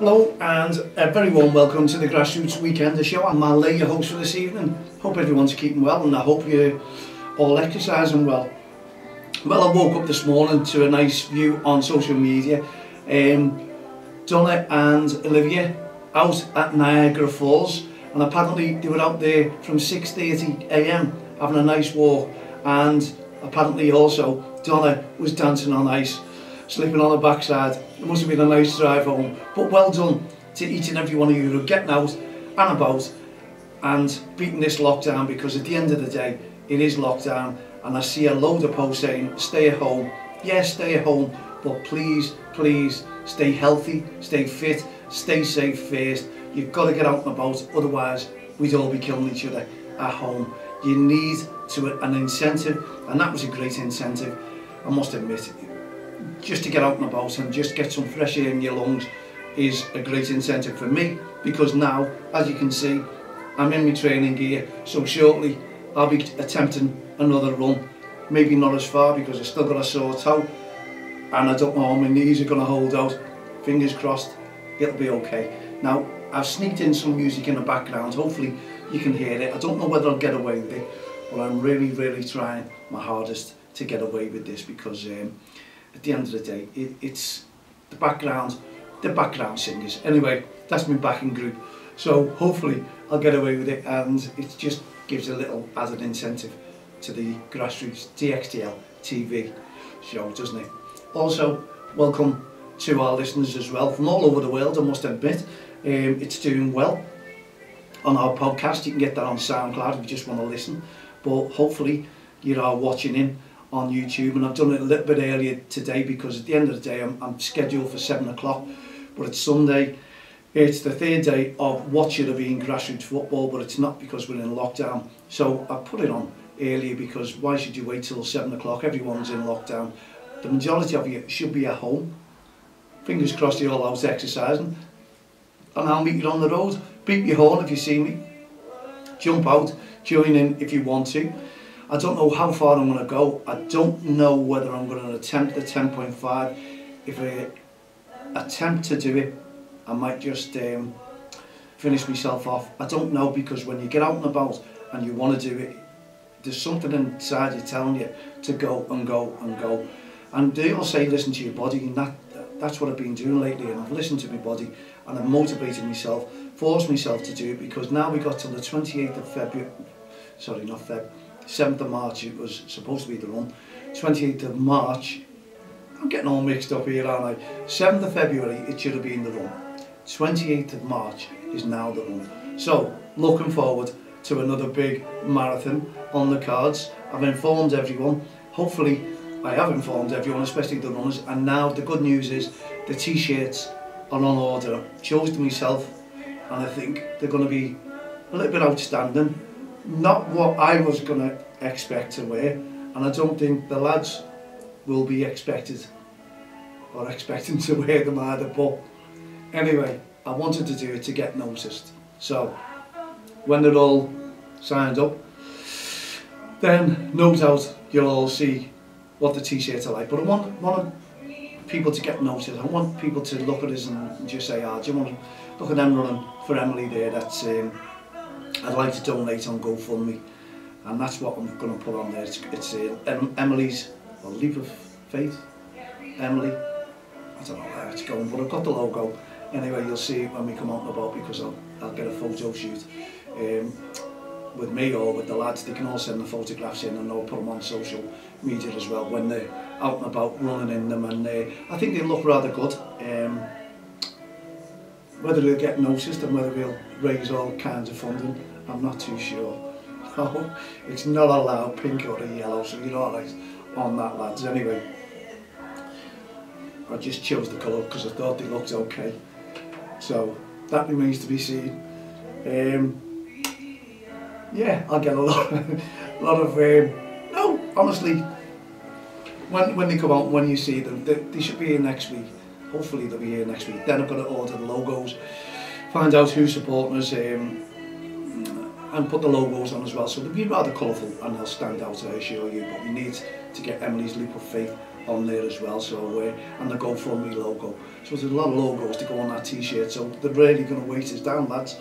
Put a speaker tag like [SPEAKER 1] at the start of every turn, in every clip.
[SPEAKER 1] Hello and a very warm welcome to the Grassroots Weekender Show. I'm Mal Lee, your host for this evening. Hope everyone's keeping well and I hope you're all exercising well. Well, I woke up this morning to a nice view on social media. Donna and Olivia out at Niagara Falls, and apparently they were out there from 6:30 AM having a nice walk, and apparently also Donna was dancing on ice, sleeping on her backside. It must have been a nice drive home, but well done to each and every one of you who are getting out and about and beating this lockdown, because at the end of the day it is lockdown, and I see a load of posts saying stay at home. Yes, stay at home, but please stay healthy, stay fit, stay safe first. You've got to get out and about, otherwise we'd all be killing each other at home. You need an incentive, and that was a great incentive, I must admit. Just to get out and about and just get some fresh air in your lungs is a great incentive for me, because now, as you can see, I'm in my training gear, so shortly I'll be attempting another run. Maybe not as far because I've still got a sore toe and I don't know how my knees are going to hold out. Fingers crossed, it'll be okay. Now, I've sneaked in some music in the background, hopefully you can hear it. I don't know whether I'll get away with it, but I'm really trying my hardest to get away with this, because at the end of the day, it's the background singers. Anyway, that's my backing group, so hopefully I'll get away with it, and it just gives a little added incentive to the Grassroots DXTL TV show, doesn't it? Also, welcome to our listeners as well from all over the world, I must admit. It's doing well on our podcast. You can get that on SoundCloud if you just want to listen, but hopefully you are watching in on YouTube, and I've done it a little bit earlier today because at the end of the day I'm scheduled for 7 o'clock, but it's Sunday. It's the third day of what should have been grassroots football, but it's not because we're in lockdown. So I put it on earlier, because why should you wait till 7 o'clock? Everyone's in lockdown. The majority of you should be at home. Fingers crossed you're all out exercising. And I'll meet you on the road. Beat your horn if you see me. Jump out, join in if you want to. I don't know how far I'm going to go. I don't know whether I'm going to attempt the 10.5. If I attempt to do it, I might just finish myself off. I don't know, because when you get out and about and you want to do it, there's something inside you telling you to go and go and go. And they all say listen to your body, and that's what I've been doing lately, and I've listened to my body and I've motivated myself, forced myself to do it, because now we got till the 28th of February, sorry, not Feb, 7th of March it was supposed to be the run, 28th of March, I'm getting all mixed up here, aren't I? 7th of February it should have been the run, 28th of March is now the run. So, looking forward to another big marathon on the cards. I've informed everyone, hopefully I have informed everyone, especially the runners, and now the good news is the T-shirts are on order. I chose them myself, and I think they're going to be a little bit outstanding. Not what I was going to expect to wear, and I don't think the lads will be expecting to wear them either, but anyway, I wanted to do it to get noticed. So when they're all signed up, then no doubt you'll all see what the T-shirts are like. But I want people to get noticed. I want people to look at us and just say, do you want to look at them running for Emily there? That's I'd like to donate on GoFundMe, and that's what I'm going to put on there. It's Emily's Leap of Faith. Emily, I don't know where it's going, but I've got the logo. Anyway, you'll see it when we come out and about, because I'll get a photo shoot with me or with the lads. They can all send the photographs in, and I'll put them on social media as well when they're out and about running in them, and I think they look rather good. Whether they'll get noticed and whether we'll raise all kinds of funding, I'm not too sure. No, it's not allowed pink or a yellow, so you're alright on that, lads. Anyway, I just chose the colour because I thought they looked okay, so that remains to be seen. Yeah, I'll get a lot of no, honestly, when they come out, when you see them, they should be here next week. Hopefully they'll be here next week. Then I've got to order the logos, find out who's supporting us, and put the logos on as well. So they'll be rather colourful and they'll stand out, I assure you. But we need to get Emily's Leap of Faith on there as well, so and the GoFundMe logo. So there's a lot of logos to go on that t-shirt, so they're really going to weight us down, lads.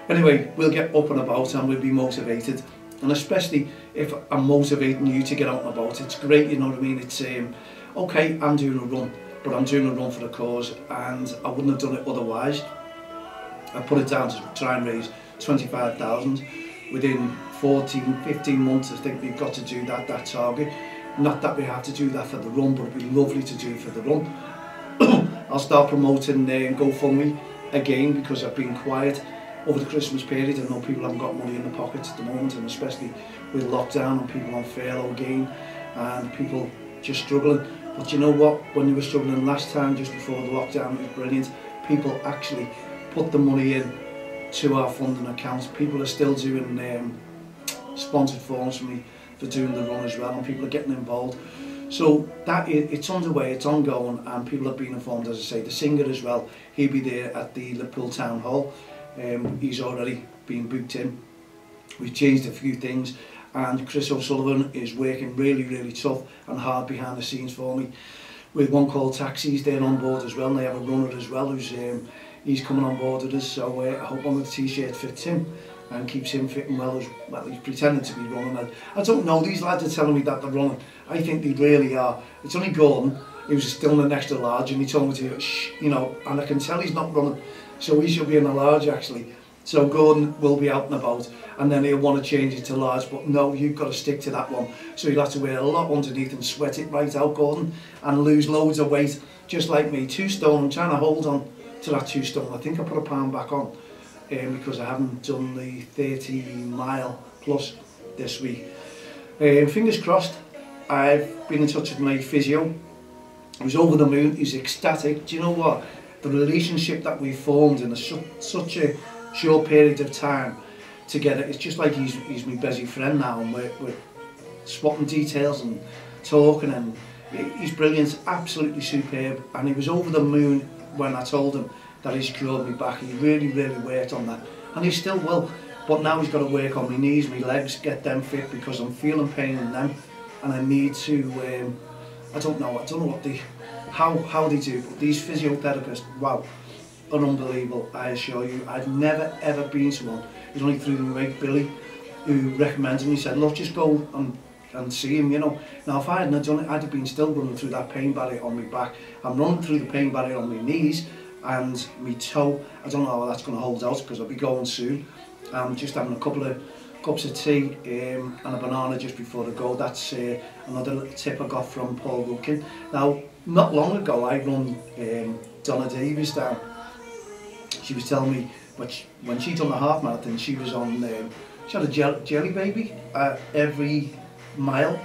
[SPEAKER 1] Anyway, we'll get up and about and we'll be motivated, and especially if I'm motivating you to get out and about, it's great, you know what I mean. It's okay, I'm doing a run, but I'm doing a run for the cause, and I wouldn't have done it otherwise. I put it down to try and raise 25,000 within 15 months. I think we've got to do that target. Not that we have to do that for the run, but it'd be lovely to do it for the run. I'll start promoting GoFundMe again, because I've been quiet over the Christmas period. I know people haven't got money in the pockets at the moment, and especially with lockdown and people on furlough again and people just struggling. But you know what, when you were struggling last time, just before the lockdown, it was brilliant. People actually put the money in to our funding accounts. People are still doing sponsored forms for me for doing the run as well, and people are getting involved. So it's underway, it's ongoing, and people have been informed. As I say, the singer as well, he'll be there at the Liverpool Town Hall. He's already been booked in. We've changed a few things, and Chris O'Sullivan is working really tough and hard behind the scenes for me. With One Call Taxis, they're on board as well, and they have a runner as well who's he's coming on board with us. So I hope one of the t-shirts fits him and keeps him fitting well. As well, he's pretending to be running. I don't know, these lads are telling me that they're running. I think they really are. It's only Gordon, he was still in an extra large, and he told me to shh, you know, and I can tell he's not running, so he should be in a large actually. So Gordon will be out and about, and then he'll want to change it to large, but no, you've got to stick to that one. So you'll have to wear a lot underneath and sweat it right out, Gordon, and lose loads of weight, just like me. 2 stone, I'm trying to hold on to that 2 stone. I think I put a pound back on because I haven't done the 30-mile plus this week. Fingers crossed. I've been in touch with my physio. He was over the moon, he's ecstatic. Do you know what? The relationship that we formed in such a short period of time together, it's just like he's my busy friend now, and we're swapping details and talking, and he's brilliant, absolutely superb. And he was over the moon when I told him that he's cured me back. He really worked on that, and he still will. But now he's got to work on my knees, my legs, get them fit, because I'm feeling pain in them, and I need to. I don't know what how they do, but these physiotherapists, wow, are unbelievable. I assure you, I've never ever been to one. It was only through my mate Billy who recommended me. He said, look, just go and see him, you know. Now if I hadn't done it, I'd have been still running through that pain barrier on my back. I'm running through the pain barrier on my knees and my toe. I don't know how that's going to hold out, because I'll be going soon. I'm just having a couple of cups of tea and a banana just before I go. That's another little tip I got from Paul Wilkin. Now, not long ago, I run Donna Davies down. She was telling me, when she done the half marathon, she was on, she had a jelly baby every mile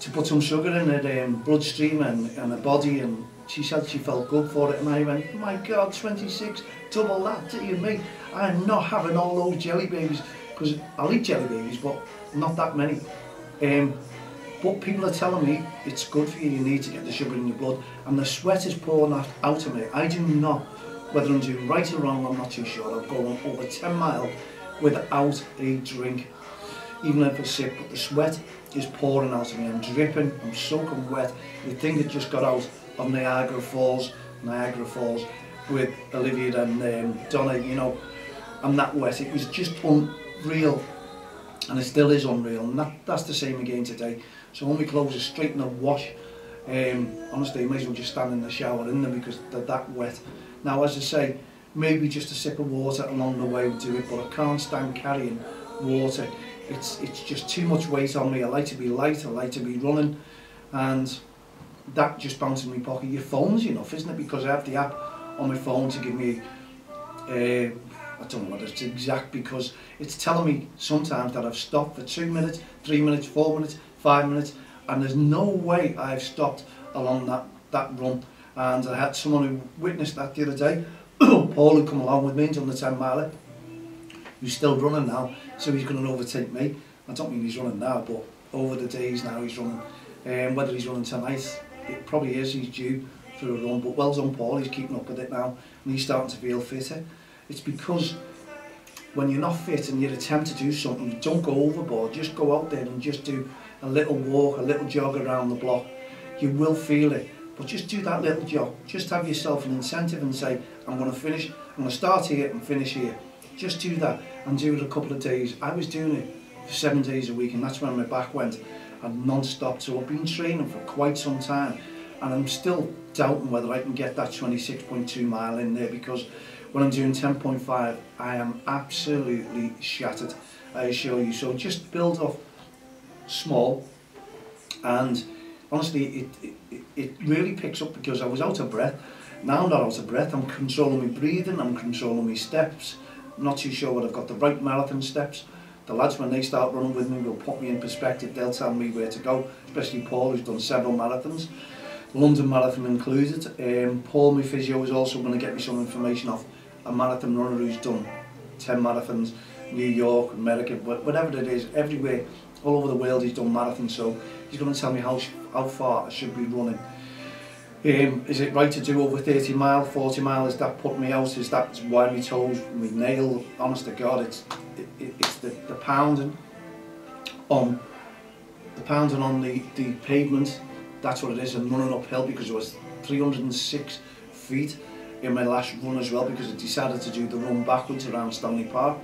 [SPEAKER 1] to put some sugar in her bloodstream and her body, and she said she felt good for it. And I went, my God, 26, double that to you, mate. I'm not having all those jelly babies, because I'll eat jelly babies, but not that many. But people are telling me it's good for you, you need to get the sugar in your blood, and the sweat is pouring out of me. I do not, whether I'm doing right or wrong, I'm not too sure. I'm going over 10 miles without a drink, even if I'm sick, but the sweat is pouring out of me. I'm dripping, I'm soaking wet. You'd think it just got out of Niagara Falls with Olivia and Donna, you know. I'm that wet. It was just unreal, and it still is unreal, and that's the same again today. So all my clothes are straight in the wash. Honestly, I may as well just stand in the shower in them, because they're that wet. Now, as I say, maybe just a sip of water along the way would do it, but I can't stand carrying water. It's just too much weight on me. I like to be light, I like to be running, and that just bounces in my pocket. Your phone's enough, isn't it? Because I have the app on my phone to give me, I don't know what it's exact, because it's telling me sometimes that I've stopped for 2 minutes, 3 minutes, 4 minutes, 5 minutes, and there's no way I've stopped along that run. And I had someone who witnessed that the other day. Paul had come along with me on the 10 miler, who's still running now, so he's going to overtake me. I don't mean he's running now, but over the days now he's running. Whether he's running tonight, it probably is, he's due for a run, but well done Paul, he's keeping up with it now, and he's starting to feel fitter. It's because when you're not fit and you attempt to do something, don't go overboard, just go out there and just do a little walk, a little jog around the block. You will feel it, but just do that little jog. Just have yourself an incentive and say, I'm going to finish, I'm going to start here and finish here. Just do that and do it a couple of days. I was doing it for 7 days a week, and that's when my back went and non-stop. So I've been training for quite some time, and I'm still doubting whether I can get that 26.2 mile in there, because when I'm doing 10.5, I am absolutely shattered, I assure you. So just build up small, and honestly it really picks up, because I was out of breath. Now I'm not out of breath, I'm controlling my breathing, I'm controlling my steps. I'm not too sure whether I've got the right marathon steps. The lads, when they start running with me, will put me in perspective. They'll tell me where to go, especially Paul, who's done several marathons, London Marathon included. Paul, my physio, is also going to get me some information off a marathon runner who's done 10 marathons, New York, America, whatever it is, everywhere, all over the world he's done marathons. So he's going to tell me how far I should be running. Is it right to do over 30 mile, 40 mile? Is that putting me out? Is that why my toes, my nail? Honest to God, it's the pounding on the pavement. That's what it is. And running uphill, because it was 306 feet in my last run as well, because I decided to do the run backwards around Stanley Park.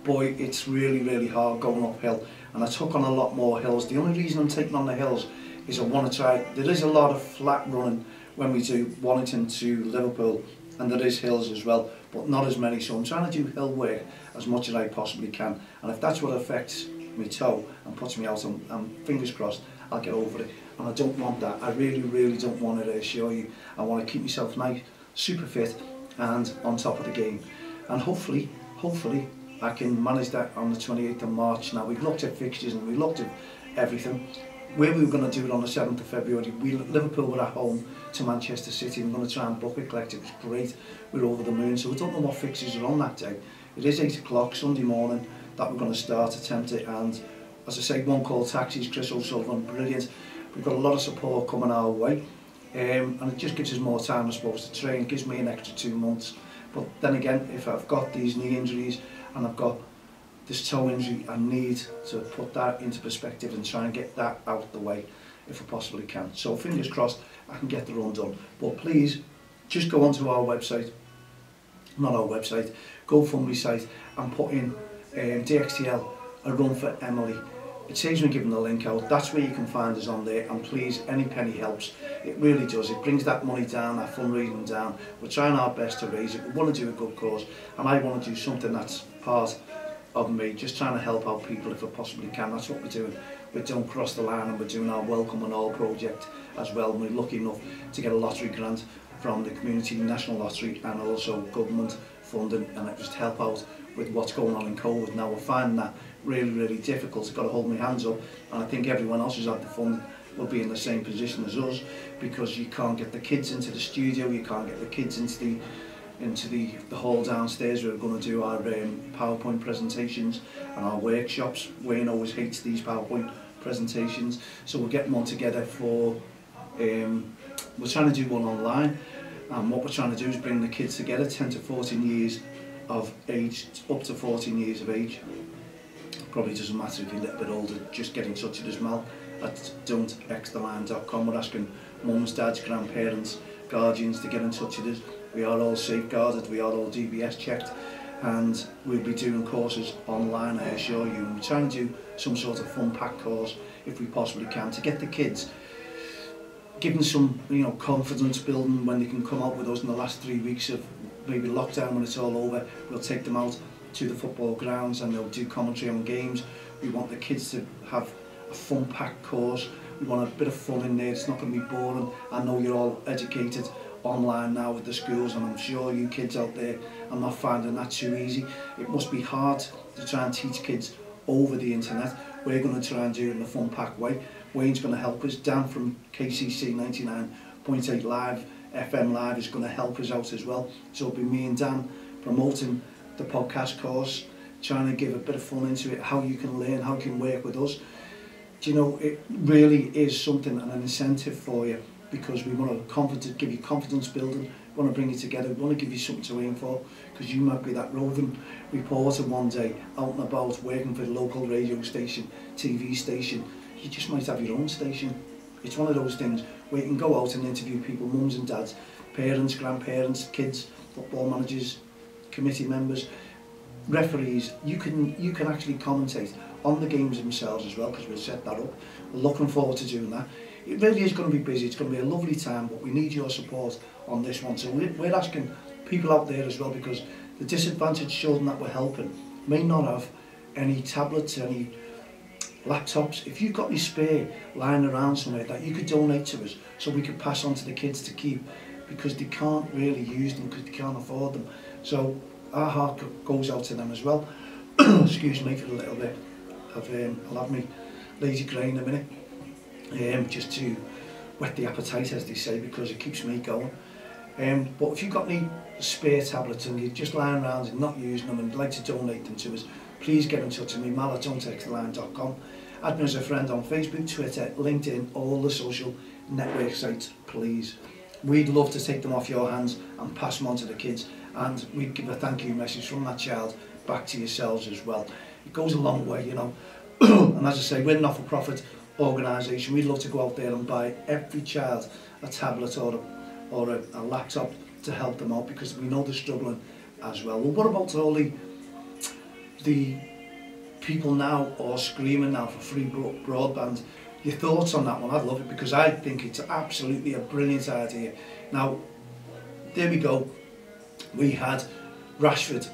[SPEAKER 1] Boy, it's really hard going uphill, and I took on a lot more hills. The only reason I'm taking on the hills is I want to try. There is a lot of flat running when we do Warrington to Liverpool, and there is hills as well, but not as many. So I'm trying to do hill work as much as I possibly can, and if that's what affects my toe and puts me out, and fingers crossed I'll get over it. And I don't want that. I really don't want it, I assure you. I want to keep myself nice, super fit and on top of the game, and hopefully I can manage that on the 28th of March. Now, we've looked at fixtures and we've looked at everything. Where we were going to do it on the 7th of February, Liverpool were at home to Manchester City. We're going to try and book it, collect. It was great. We're over the moon. So we don't know what fixtures are on that day. It is 8 o'clock Sunday morning that we're going to start, attempt it. And as I say, One Call Taxis, Chris O'Sullivan, brilliant. We've got a lot of support coming our way. And it just gives us more time, I suppose, to train. It gives me an extra 2 months. But then again, if I've got these knee injuries and I've got this toe injury, I need to put that into perspective and try and get that out of the way if I possibly can. So fingers crossed I can get the run done. But please, just go onto our website, not our website, GoFundMe site, and put in DXTL, a run for Emily. It saves me giving the link out. That's where you can find us on there, and please, any penny helps. It really does. It brings that money down, that fundraising down. We're trying our best to raise it. We want to do a good cause, and I want to do something that's part of me, just trying to help out people if I possibly can. That's what we're doing. We don't cross the line, and we're doing our Welcome and All project as well. And we're lucky enough to get a lottery grant from the Community National Lottery and also government funding, and it just help out with what's going on in COVID. Now we're finding that really difficult. I've got to hold my hands up, and I think everyone else who's had the fund will be in the same position as us, because you can't get the kids into the studio, you can't get the kids into the hall downstairs where we're going to do our PowerPoint presentations and our workshops. Wayne always hates these PowerPoint presentations, so we're getting one together for, we're trying to do one online, and what we're trying to do is bring the kids together, 10 to 14 years of age, up to 14 years of age. Probably doesn't matter if you're a little bit older, just get in touch with us, Mal, at don'txtheline.com. We're asking mums, dads, grandparents, guardians to get in touch with us. We are all safeguarded, we are all DBS checked, and we'll be doing courses online, I assure you. And we're trying to do some sort of fun pack course, if we possibly can, to get the kids, give them some, confidence building when they can come out with us in the last 3 weeks of maybe lockdown. When it's all over, we'll take them out to the football grounds and they'll do commentary on games. We want the kids to have a fun packed course. We want a bit of fun in there. It's not going to be boring. I know you're all educated online now with the schools, and I'm sure you kids out there are not finding that too easy. It must be hard to try and teach kids over the internet. We're going to try and do it in a fun packed way. Wayne's going to help us. Dan from KCC 99.8 Live, FM Live, is going to help us out as well. So it'll be me and Dan promoting the podcast course, trying to give a bit of fun into it, how you can learn, how you can work with us. Do you know, it really is something and an incentive for you, because we want to give you confidence building, we want to bring you together, we want to give you something to aim for, because you might be that roving reporter one day, out and about, working for the local radio station, TV station. You just might have your own station, It's one of those things where you can go out and interview people, mums and dads, parents, grandparents, kids, football managers, committee members, referees. You can actually commentate on the games themselves as well, because we'll set that up. We're looking forward to doing that. It really is going to be busy. It's going to be a lovely time, but we need your support on this one. So we're asking people out there as well, because the disadvantaged children that we're helping may not have any tablets, any laptops. If you've got any spare lying around somewhere that you could donate to us, so we could pass on to the kids to keep, because they can't really use them because they can't afford them. So our heart goes out to them as well. Excuse me for a little bit. I'll have me lazy cry in a minute, just to whet the appetite, as they say, because it keeps me going. But if you've got any spare tablets and you're just lying around and not using them and you'd like to donate them to us, please get in touch with me, mal@unwanted.com. Add me as a friend on Facebook, Twitter, LinkedIn, all the social network sites, please. We'd love to take them off your hands and pass them on to the kids, and we'd give a thank you message from that child back to yourselves as well. It goes a long way, you know. And as I say, we're a not-for-profit organisation. We'd love to go out there and buy every child a tablet or a laptop to help them out, because we know they're struggling as well. Well, what about all the people now are screaming now for free broadband? Your thoughts on that one? I'd love it, because I think it's absolutely a brilliant idea. Now, there we go. We had Rashford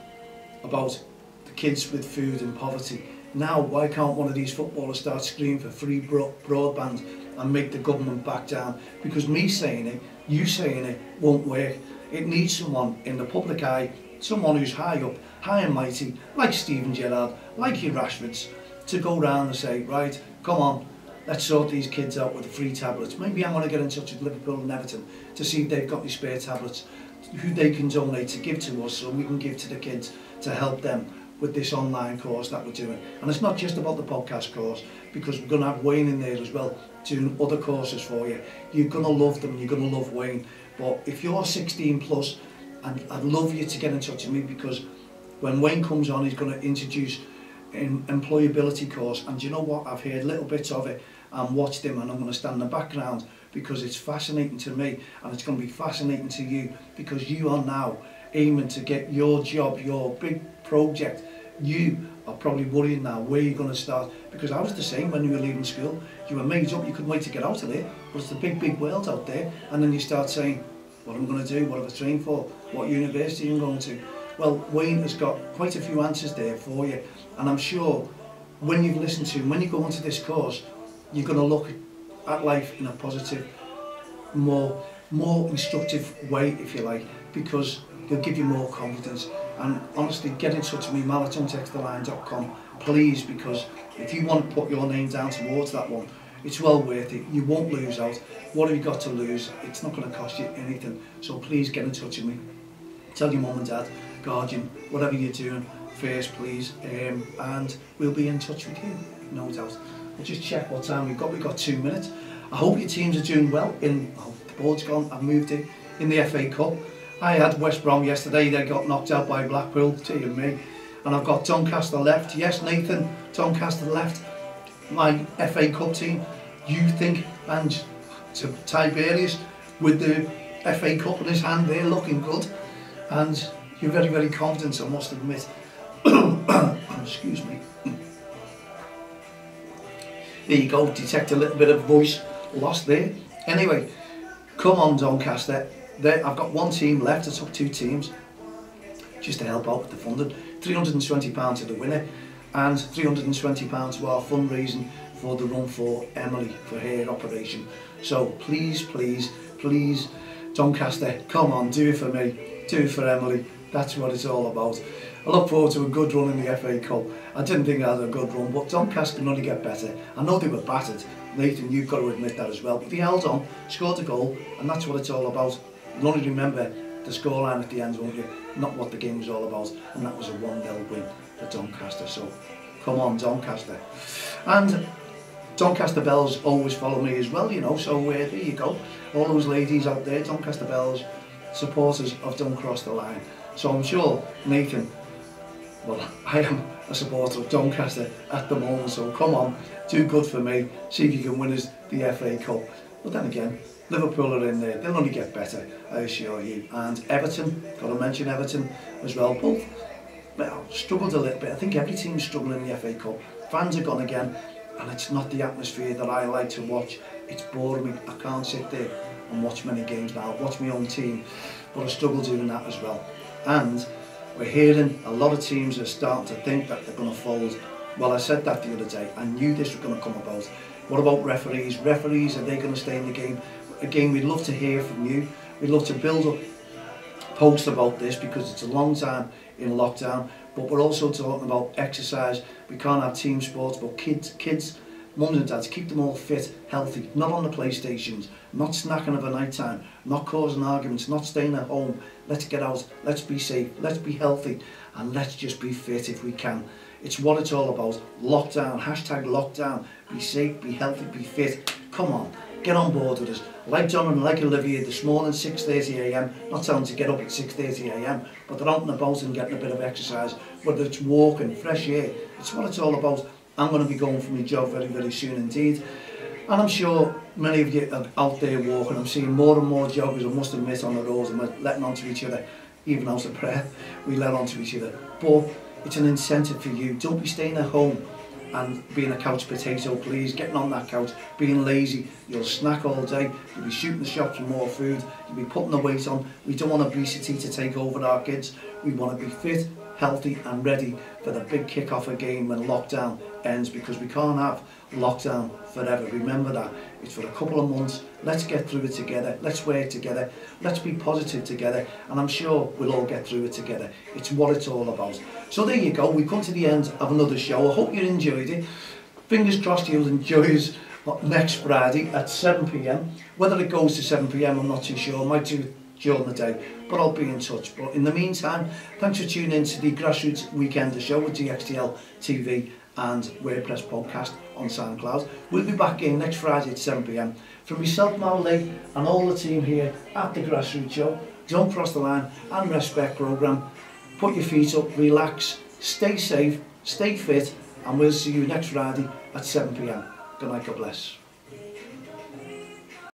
[SPEAKER 1] about the kids with food and poverty. Now, why can't one of these footballers start screaming for free broadband and make the government back down? Because me saying it, you saying it, won't work. It needs someone in the public eye, someone who's high up, high and mighty, like Steven Gerrard, like your Rashfords, to go round and say, right, come on, let's sort these kids out with the free tablets. Maybe I'm going to get in touch with Liverpool and Everton to see if they've got any spare tablets who they can donate to give to us, so we can give to the kids to help them with this online course that we're doing. And it's not just about the podcast course, because we're going to have Wayne in there as well doing other courses for you. You're going to love them, you're going to love Wayne. But if you're 16 plus, and I'd love you to get in touch with me, because when Wayne comes on, he's going to introduce an employability course, and you know what, I've heard little bits of it and watched him, and I'm going to stand in the background because it's fascinating to me, and it's going to be fascinating to you, because you are now aiming to get your job, your big project. You are probably worrying now where you're going to start, because I was the same when you were leaving school. You were made up, you couldn't wait to get out of there, but it's the big world out there, and then you start saying, what am I going to do, what have I trained for, what university am I going to? Well, Wayne has got quite a few answers there for you, and I'm sure when you've listened to him, when you go into this course, you're going to look at life in a positive, more instructive way, if you like, because he'll give you more confidence. And honestly, get in touch with me, mal@untexttheline.com, please, because if you want to put your name down towards that one, it's well worth it. You won't lose out. What have you got to lose? It's not going to cost you anything. So please get in touch with me. Tell your mum and dad, guardian, whatever you're doing first, please, and we'll be in touch with you, no doubt. We'll just check what time we've got. We've got 2 minutes. I hope your teams are doing well. The board's gone. I've moved it in the FA Cup. I had West Brom yesterday. They got knocked out by Blackpool, dear me. And I've got Doncaster left. Yes, Nathan, Doncaster left. My FA Cup team. You think, and to Tiberius with the FA Cup in his hand there, looking good. And you're very confident, I must admit. Excuse me. There you go, detect a little bit of voice lost there. Anyway, come on Doncaster. I've got one team left. I took 2 teams just to help out with the funding. £320 to the winner and £320 to our fundraising for the run for Emily for her operation. So please, Doncaster, come on, do it for me, do it for Emily. That's what it's all about. I look forward to a good run in the FA Cup. I didn't think I had a good run, but Doncaster can only get better. I know they were battered. Nathan, you've got to admit that as well. But they held on, scored a goal, and that's what it's all about. You only remember the scoreline at the end, won't you? Not what the game was all about. And that was a 1-0 win for Doncaster. So, come on, Doncaster. And Doncaster Bells always follow me as well, you know. So, there you go. All those ladies out there, Doncaster Bells, supporters of Don't Cross the Line. So I'm sure Nathan well, I am a supporter of Doncaster at the moment, so come on, do good for me, see if you can win us the FA Cup. But then again, Liverpool are in there, they'll only get better, I assure you. And Everton, got to mention Everton as well, both well, struggled a little bit. I think every team's struggling in the FA Cup. Fans are gone again, and it's not the atmosphere that I like to watch. It's boring me. I can't sit there and watch many games now, watch my own team, but I struggle doing that as well. And we're hearing a lot of teams are starting to think that they're going to fold. Well, I said that the other day. I knew this was going to come about. What about referees? Referees, are they going to stay in the game? Again, we'd love to hear from you. We'd love to build up posts about this because it's a long time in lockdown, but we're also talking about exercise. We can't have team sports, but kids, mums and dads, keep them all fit, healthy, not on the PlayStations, not snacking over night time, not causing arguments, not staying at home. Let's get out, let's be safe, let's be healthy, and let's just be fit if we can. It's what it's all about. Lockdown, hashtag lockdown. Be safe, be healthy, be fit. Come on, get on board with us. Like John and like Olivia this morning, 6:30 a.m. Not telling them to get up at 6:30 a.m, but they're out and about and getting a bit of exercise, whether it's walking, fresh air. It's what it's all about. I'm going to be going for my job very, very soon indeed. And I'm sure many of you are out there walking. I'm seeing more and more joggers, I must admit, on the roads, and we're letting onto each other, even out of breath, we let onto each other. But it's an incentive for you. Don't be staying at home and being a couch potato, please. Getting on that couch, being lazy. You'll snack all day, you'll be shooting the shops for more food, you'll be putting the weight on. We don't want obesity to take over our kids. We want to be fit, healthy and ready for the big kick-off of game when lockdown ends, because we can't have lockdown forever. Remember that. It's for a couple of months. Let's get through it together. Let's work together. Let's be positive together, and I'm sure we'll all get through it together. It's what it's all about. So there you go. We've come to the end of another show. I hope you enjoyed it. Fingers crossed you'll enjoy us next Friday at 7 p.m. Whether it goes to 7 p.m, I'm not too sure. I might do it during the day, but I'll be in touch. But in the meantime, thanks for tuning in to the Grassroots Weekender show with DXTL TV and WordPress podcast on SoundCloud. We'll be back in next Friday at 7 p.m. From myself, Mal Lee, and all the team here at the Grassroots show. Don't cross the line and respect programme. Put your feet up, relax, stay safe, stay fit, and we'll see you next Friday at 7 p.m. Good night, God bless.